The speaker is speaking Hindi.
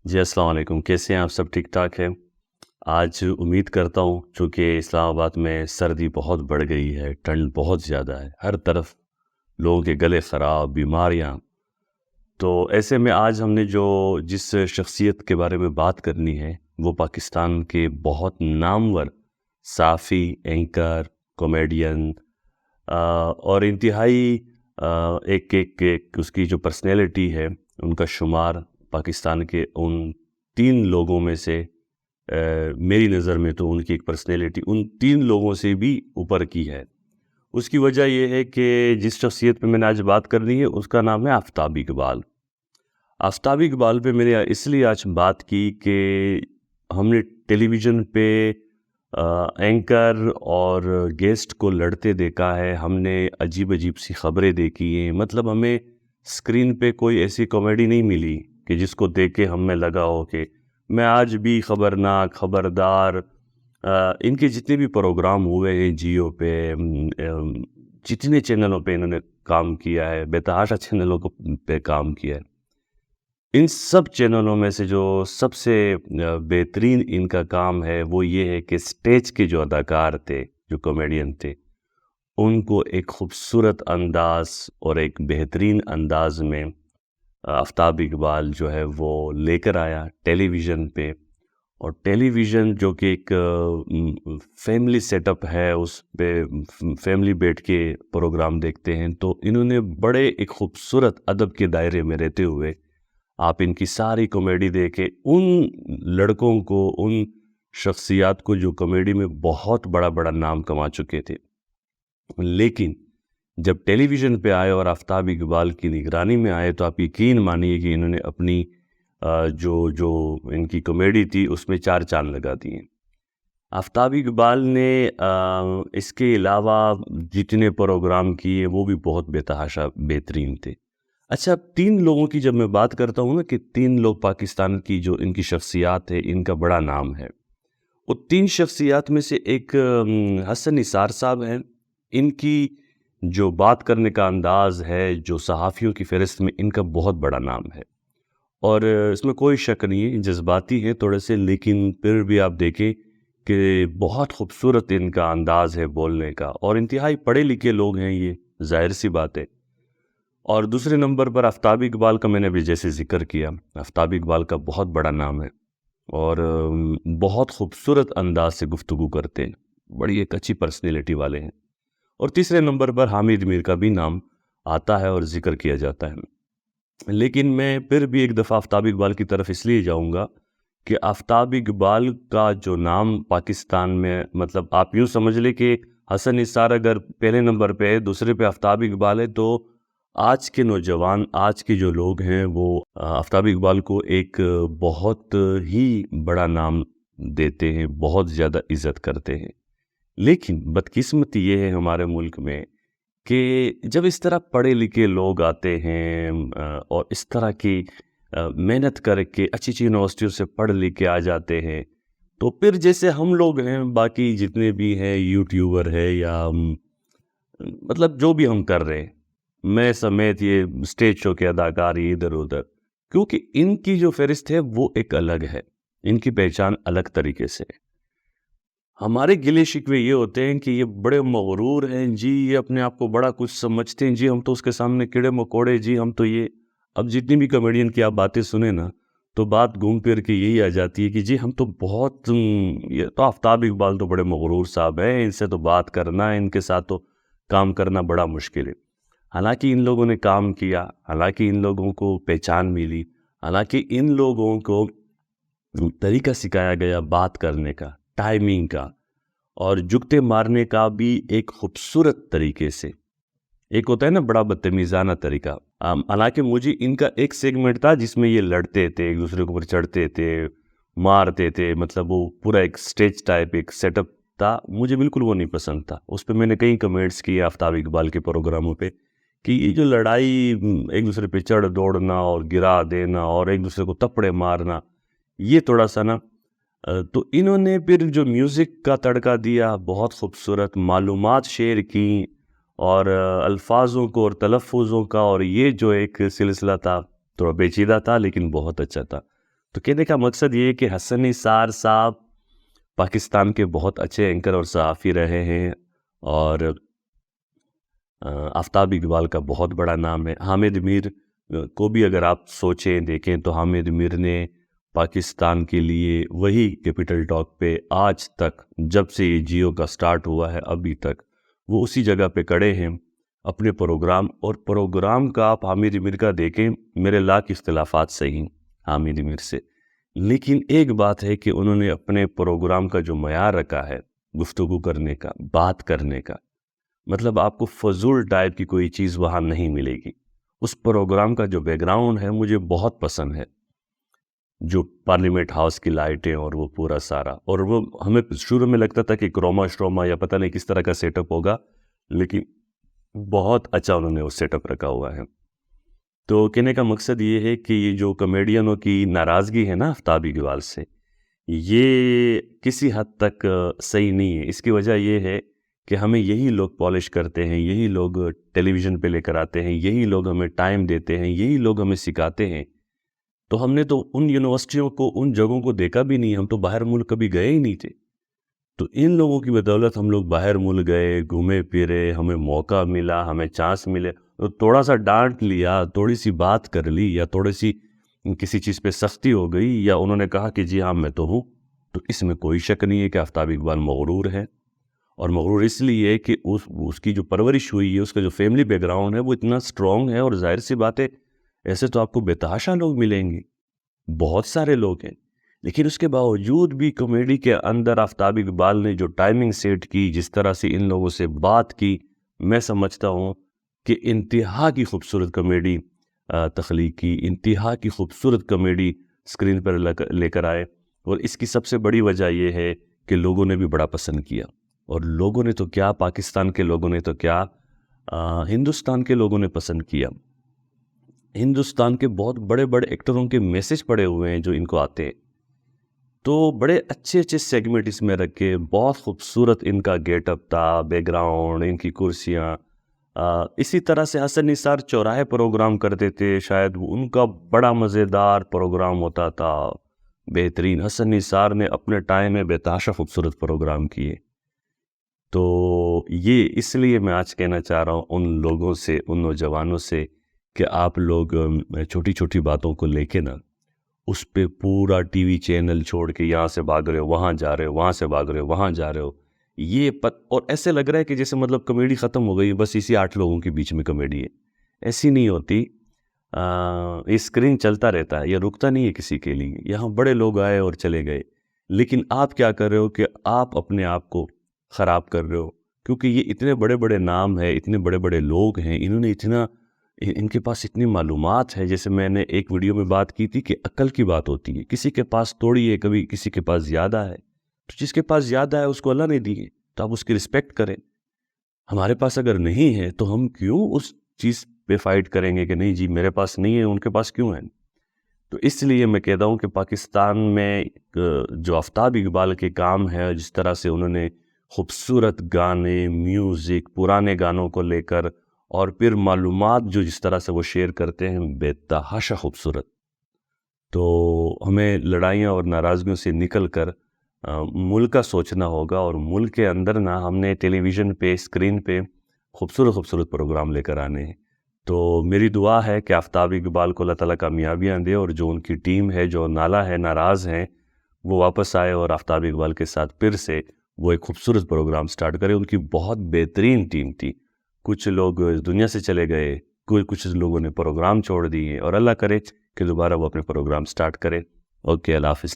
जी, अस्सलाम वालेकुम। कैसे हैं आप? सब ठीक-ठाक है? आज उम्मीद करता हूँ चूँकि इस्लामाबाद में सर्दी बहुत बढ़ गई है, ठंड बहुत ज़्यादा है, हर तरफ लोगों के गले ख़राब, बीमारियाँ। तो ऐसे में आज हमने जिस शख्सियत के बारे में बात करनी है, वो पाकिस्तान के बहुत नामवर सहाफ़ी, एंकर, कॉमेडियन और इंतहाई एक एक एक उसकी जो पर्सनैलिटी है, उनका शुमार पाकिस्तान के उन 3 लोगों में से मेरी नज़र में तो उनकी एक पर्सनैलिटी उन 3 लोगों से भी ऊपर की है। उसकी वजह ये है कि जिस शख्सियत पे मैंने आज बात करनी है, उसका नाम है आफ़ताब इक़बाल। आफ़ताब इक़बाल पे मैंने इसलिए आज बात की कि हमने टेलीविज़न पे एंकर और गेस्ट को लड़ते देखा है, हमने अजीब-अजीब सी खबरें देखी हैं। मतलब हमें स्क्रीन पे कोई ऐसी कॉमेडी नहीं मिली कि जिसको देख के हमें लगा हो कि मैं आज भी खबरनाक, खबरदार इनके जितने भी प्रोग्राम हुए हैं जियो पे जितने चैनलों पे इन्होंने काम किया है, बेतहाशा चैनलों को पे काम किया है। इन सब चैनलों में से जो सबसे बेहतरीन इनका काम है वो ये है कि स्टेज के जो अदाकार थे, जो कॉमेडियन थे, उनको एक खूबसूरत अंदाज़ और एक बेहतरीन अंदाज़ में आफ़ताब इक़बाल जो है वो लेकर आया टेलीविज़न पे। और टेलीविज़न जो कि एक फैमिली सेटअप है, उस पे फैमिली बैठ के प्रोग्राम देखते हैं, तो इन्होंने बड़े एक खूबसूरत अदब के दायरे में रहते हुए आप इनकी सारी कॉमेडी देखें, उन लड़कों को, उन शख्सियात को जो कॉमेडी में बहुत बड़ा-बड़ा नाम कमा चुके थे। लेकिन जब टेलीविज़न पे आए और आफ़ताब इक़बाल की निगरानी में आए, तो आप यकीन मानिए कि इन्होंने अपनी जो जो इनकी कॉमेडी थी, उसमें 4 चाँद लगा दिए। आफ़ताब इक़बाल ने इसके अलावा जितने प्रोग्राम किए, वो भी बहुत बेतहाशा बेहतरीन थे। अच्छा, 3 लोगों की जब मैं बात करता हूँ ना कि 3 लोग पाकिस्तान की जो इनकी शख्सियात है, इनका बड़ा नाम है। वो 3 शख्सियात में से एक हसन निसार साहब हैं। इनकी जो बात करने का अंदाज़ है, जो सहाफ़ियों की फ़हरिस्त में इनका बहुत बड़ा नाम है। और इसमें कोई शक नहीं है, जज़्बाती हैं थोड़े से, लेकिन फिर भी आप देखें कि बहुत खूबसूरत इनका अंदाज़ है बोलने का और इंतहाई पढ़े-लिखे लोग हैं ये, ज़ाहिर-सी बात है। और दूसरे नंबर पर आफ़ताब इक़बाल का मैंने अभी जैसे ज़िक्र किया, आफ़ताब इक़बाल का बहुत बड़ा नाम है और बहुत खूबसूरत अंदाज़ से गुफ्तगू करते हैं, बड़ी एक अच्छी पर्सनैलिटी वाले हैं। और तीसरे नंबर पर हामिद मीर का भी नाम आता है और ज़िक्र किया जाता है। लेकिन मैं फिर भी एक दफ़ा आफ़ताब इक़बाल की तरफ इसलिए जाऊँगा कि आफ़ताब इक़बाल का जो नाम पाकिस्तान में, मतलब आप यूँ समझ लें कि हसन निसार अगर पहले नंबर पे है, दूसरे पे आफ़ताब इक़बाल है, तो आज के नौजवान, आज के जो लोग हैं वो आफ़ताब इक़बाल को एक बहुत ही बड़ा नाम देते हैं, बहुत ज़्यादा इज़्ज़त करते हैं। लेकिन बदकिस्मती ये है हमारे मुल्क में कि जब इस तरह पढ़े-लिखे लोग आते हैं और इस तरह की मेहनत करके अच्छी-अच्छी यूनिवर्सिटियों से पढ़ लिख के आ जाते हैं, तो फिर जैसे हम लोग हैं, बाकी जितने भी हैं यूट्यूबर है या मतलब जो भी हम कर रहे हैं, मैं समेत ये स्टेज शो के अदाकार ये इधर-उधर, क्योंकि इनकी जो फ़हरिस्त है वो एक अलग है, इनकी पहचान अलग तरीके से है। हमारे गिले-शिकवे ये होते हैं कि ये बड़े मग़रूर हैं जी, ये अपने आप को बड़ा कुछ समझते हैं जी, हम तो उसके सामने कीड़े-मकोड़े जी, हम तो ये। अब जितनी भी कॉमेडियन की आप बातें सुने ना, तो बात घूम फिर के यही आ जाती है कि जी हम तो बहुत ये तो आफ़ताब इक़बाल तो बड़े मग़रूर साहब हैं, इनसे तो बात करना, इनके साथ तो काम करना बड़ा मुश्किल है। हालाँकि इन लोगों ने काम किया, हालाँकि इन लोगों को पहचान मिली, हालाँकि इन लोगों को तरीका सिखाया गया बात करने का, टाइमिंग का और जुगते मारने का भी एक खूबसूरत तरीके से। एक होता है ना बड़ा बदतमीज़ाना तरीका। हालाँकि मुझे इनका एक सेगमेंट था जिसमें ये लड़ते थे, एक दूसरे के ऊपर चढ़ते थे, मारते थे, मतलब वो पूरा एक स्टेज टाइप एक सेटअप था, मुझे बिल्कुल वो नहीं पसंद था। उस पे मैंने कई कमेंट्स किए आफ़ताब इक़बाल के प्रोग्रामों पे कि ये जो लड़ाई एक दूसरे पे चढ़ दौड़ना और गिरा देना और एक दूसरे को थप्पड़े मारना, ये थोड़ा-सा ना तो इन्होंने फिर जो म्यूज़िक का तड़का दिया, बहुत खूबसूरत मालूमात शेयर की और अल्फाज़ों को और तलफ़्फ़ुज़ों का, और ये जो एक सिलसिला था, थोड़ा पेचीदा था लेकिन बहुत अच्छा था। तो कहने का मकसद ये है कि हसन निसार साहब पाकिस्तान के बहुत अच्छे एंकर और सहाफ़ी रहे हैं, और आफ्ताब इकबाल का बहुत बड़ा नाम है। हामिद मीर को भी अगर आप सोचें देखें तो हामिद मीर ने पाकिस्तान के लिए वही कैपिटल टॉक पे आज तक, जब से ये जियो का स्टार्ट हुआ है अभी तक, वो उसी जगह पे खड़े हैं अपने प्रोग्राम। और प्रोग्राम का आप हामिद मीर का देखें, मेरे लाख इख्तिलाफात सही हामिद मीर से, लेकिन एक बात है कि उन्होंने अपने प्रोग्राम का जो मयार रखा है गुफ्तगू करने का, बात करने का, मतलब आपको फजूल टाइप की कोई चीज़ वहाँ नहीं मिलेगी। उस प्रोग्राम का जो बैकग्राउंड है मुझे बहुत पसंद है, जो पार्लियामेंट हाउस की लाइटें और वो पूरा सारा, और वो हमें शुरू में लगता था कि क्रोमा श्रोमा या पता नहीं किस तरह का सेटअप होगा, लेकिन बहुत अच्छा उन्होंने वो सेटअप रखा हुआ है। तो कहने का मकसद ये है कि ये जो कॉमेडियनों की नाराज़गी है ना आफ्ताब इकबाल से, ये किसी हद तक सही नहीं है। इसकी वजह ये है कि हमें यही लोग पॉलिश करते हैं, यही लोग टेलीविज़न पे लेकर आते हैं, यही लोग हमें टाइम देते हैं, यही लोग हमें सिखाते हैं। तो हमने तो उन यूनिवर्सिटियों को, उन जगहों को देखा भी नहीं, हम तो बाहर मुल्क कभी गए ही नहीं थे। तो इन लोगों की बदौलत हम लोग बाहर मुल्क गए, घूमे फिरे, हमें मौका मिला, हमें चांस मिले, तो थोड़ा सा डांट लिया, थोड़ी सी बात कर ली, या थोड़ी सी किसी चीज़ पे सख्ती हो गई, या उन्होंने कहा कि जी हाँ मैं तो हूँ, तो इसमें कोई शक नहीं है कि आफ्ताब इकबाल मगरूर है। और मगरूर इसलिए कि उसकी जो परवरिश हुई है, उसका जो फैमिली बैकग्राउंड है वो इतना स्ट्रॉन्ग है, और जाहिर सी बात है ऐसे तो आपको बेतहाशा लोग मिलेंगे, बहुत सारे लोग हैं। लेकिन उसके बावजूद भी कॉमेडी के अंदर आफ्ताब इकबाल ने जो टाइमिंग सेट की, जिस तरह से इन लोगों से बात की, मैं समझता हूँ कि इंतहा की खूबसूरत कॉमेडी तख्लीक की, इंतहा की खूबसूरत कॉमेडी स्क्रीन पर लेकर आए। और इसकी सबसे बड़ी वजह यह है कि लोगों ने भी बड़ा पसंद किया, और लोगों ने तो क्या, पाकिस्तान के लोगों ने तो क्या, हिंदुस्तान के लोगों ने पसंद किया। हिंदुस्तान के बहुत बड़े बड़े एक्टरों के मैसेज पड़े हुए हैं जो इनको आते हैं, तो बड़े अच्छे अच्छे सेगमेंट इसमें रखे, बहुत खूबसूरत इनका गेटअप था, बैकग्राउंड, इनकी कुर्सियाँ। इसी तरह से हसन निसार चौराहे प्रोग्राम करते थे, शायद उनका बड़ा मज़ेदार प्रोग्राम होता था, बेहतरीन। हसन निसार ने अपने टाइम में बेताशा खूबसूरत प्रोग्राम किए। तो ये इसलिए मैं आज कहना चाह रहा हूँ उन लोगों से, उन नौजवानों से, कि आप लोग छोटी छोटी बातों को लेके ना उस पे पूरा टीवी चैनल छोड़ के यहाँ से भाग रहे हो, वहाँ जा रहे हो, वहाँ से भाग रहे हो, वहाँ जा रहे हो, और ऐसे लग रहा है कि जैसे मतलब कॉमेडी ख़त्म हो गई, बस इसी 8 लोगों के बीच में कॉमेडी है। ऐसी नहीं होती। ये स्क्रीन चलता रहता है, ये रुकता नहीं है किसी के लिए। यहाँ बड़े लोग आए और चले गए, लेकिन आप क्या कर रहे हो कि आप अपने आप को ख़राब कर रहे हो, क्योंकि ये इतने बड़े बड़े नाम हैं, इतने बड़े बड़े लोग हैं, इन्होंने इतना, इनके पास इतनी मालूमात है। जैसे मैंने एक वीडियो में बात की थी कि अक्ल की बात होती है, किसी के पास थोड़ी है, कभी किसी के पास ज़्यादा है, तो जिसके पास ज़्यादा है उसको अल्लाह ने दी है, तो आप उसकी रिस्पेक्ट करें। हमारे पास अगर नहीं है तो हम क्यों उस चीज़ पे फाइट करेंगे कि नहीं जी मेरे पास नहीं है, उनके पास क्यों है। तो इसलिए मैं कहता हूँ कि पाकिस्तान में जो आफ्ताब इकबाल के काम है, जिस तरह से उन्होंने खूबसूरत गाने, म्यूज़िक, पुराने गानों को लेकर, और फिर मालूमात जो जिस तरह से वो शेयर करते हैं, बेतहाशा खूबसूरत। तो हमें लड़ाइयाँ और नाराज़गियों से निकल कर मुल्क का सोचना होगा, और मुल्क के अंदर ना हमने टेलीविज़न पे, स्क्रीन पे खूबसूरत खूबसूरत प्रोग्राम लेकर आने हैं। तो मेरी दुआ है कि आफ्ताब इकबाल को अल्लाह ताला कामयाबियाँ दे, और जो उनकी टीम है, जो नाला है, नाराज़ हैं, वो वापस आए और आफ्ताब इकबाल के साथ फिर से वो एक खूबसूरत प्रोग्राम स्टार्ट करें। उनकी बहुत बेहतरीन टीम थी। कुछ लोग दुनिया से चले गए, कुछ लोगों ने प्रोग्राम छोड़ दिए, और अल्लाह करे कि दोबारा वो अपने प्रोग्राम स्टार्ट करें। ओके, अल्लाह हाफ़िज़।